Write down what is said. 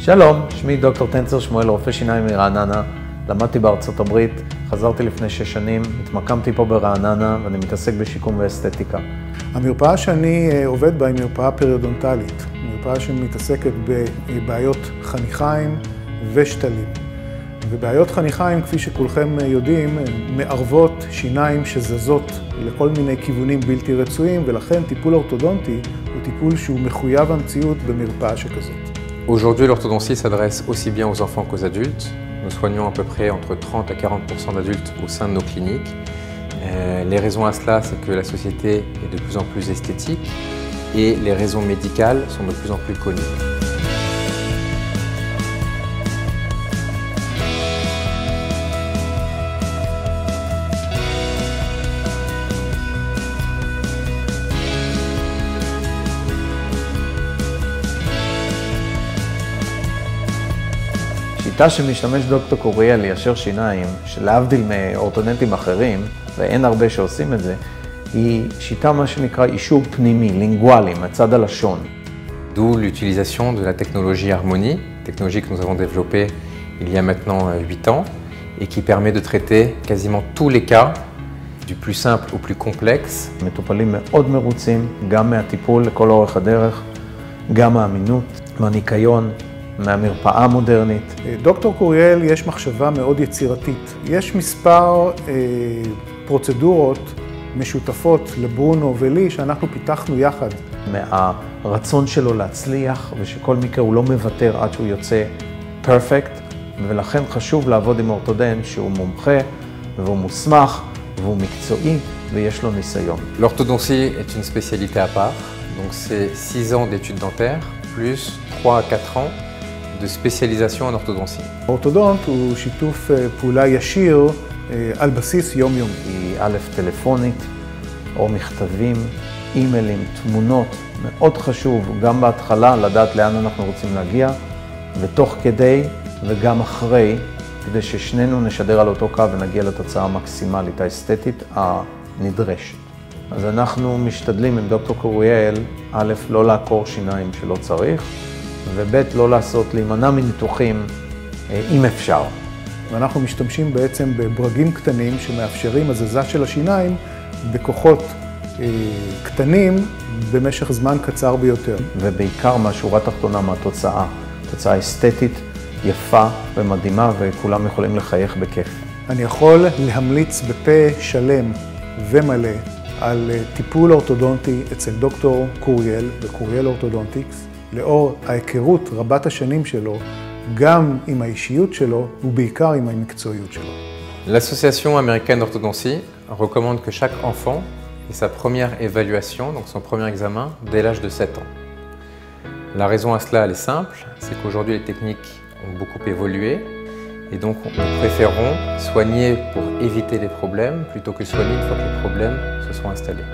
שלום, שמי דוקטור טנצר שמואל, רופא שיניים מרעננה. למדתי בארצות הברית, חזרתי לפני 6 שנים, התמקמתי פה ברעננה ואני מתעסק בשיקום ואסתטיקה. המרפאה שאני עובד בה היא מרפאה פריודונטלית, מרפאה שמתעסקת בבעיות חניכיים ושתלים. ובעיות חניכיים, כפי שכולכם יודעים, מערבות שיניים שזזות לכל מיני כיוונים בלתי רצויים, ולכן טיפול אורתודונטי הוא טיפול שהוא מחויב המציאות במרפאה שכזאת. Aujourd'hui, l'orthodontie s'adresse aussi bien aux enfants qu'aux adultes. Nous soignons à peu près entre 30 à 40% d'adultes au sein de nos cliniques. Les raisons à cela, c'est que la société est de plus en plus esthétique et les raisons médicales sont de plus en plus connues. שיטה שמשתמש דוקטור קוריאל ליישר שיניים, שלהבדיל מאורתודנטים אחרים, ואין הרבה שעושים את זה, היא שיטה מה שנקרא אישור פנימי, לינגואלי, מצד הלשון. D'où l'utilisation de la technologie Harmony, technologie que nous avons développée il y a maintenant 8 ans et qui permet de traiter quasiment tous les cas, du plus simple au plus complexe. מטופלים מאוד מרוצים, גם מהטיפול לכל אורך הדרך, גם מהאמינות, מהניקיון, מהמרפאה המודרנית. דוקטור קוריאל יש מחשבה מאוד יצירתית. יש מספר פרוצדורות משותפות לברונו ולי שאנחנו פיתחנו יחד. מהרצון שלו להצליח ושכל מקרה הוא לא מוותר עד שהוא יוצא פרפקט, ולכן חשוב לעבוד עם אורתודנט שהוא מומחה והוא מוסמך והוא מקצועי ויש לו ניסיון. L'orthodontie est une spécialité à part, donc c'est 6 ans d'études dentaires plus 3 à 4 ans de spécialisation en orthodontie. אורתודונט הוא שיתוף פעולה ישיר על בסיס יומיומי. היא א' טלפונית או מכתבים, אימיילים, תמונות, מאוד חשוב גם בהתחלה לדעת לאן אנחנו רוצים להגיע, ותוך כדי וגם אחרי, כדי ששנינו נשדר על אותו קו ונגיע לתוצאה המקסימלית, האסתטית הנדרשת. אז אנחנו משתדלים עם דוקטור קוריאל, א', לא לעקור שיניים שלא צריך, וב' לא לעשות, להימנע מניתוחים אם אפשר. ואנחנו משתמשים בעצם בברגים קטנים שמאפשרים הזזה של השיניים בכוחות קטנים במשך זמן קצר ביותר. ובעיקר מהשורה התחתונה מהתוצאה, תוצאה אסתטית, יפה ומדהימה וכולם יכולים לחייך בכיף. אני יכול להמליץ בפה שלם ומלא על טיפול אורתודונטי אצל דוקטור קוריאל וקוריאל אורתודונטיקס, לאור ההיכרות רבת השנים שלו, גם עם האישיות שלו ובעיקר עם המקצועיות שלו. L'association américaine d'orthodontie recommande que chaque enfant ait sa première évaluation, donc son premier examen, dès l'âge de 7 ans. La raison à cela, elle est simple, c'est qu'aujourd'hui les techniques ont beaucoup évolué et donc nous préférons soigner pour éviter les problèmes plutôt que soigner une fois que les problèmes se sont installés.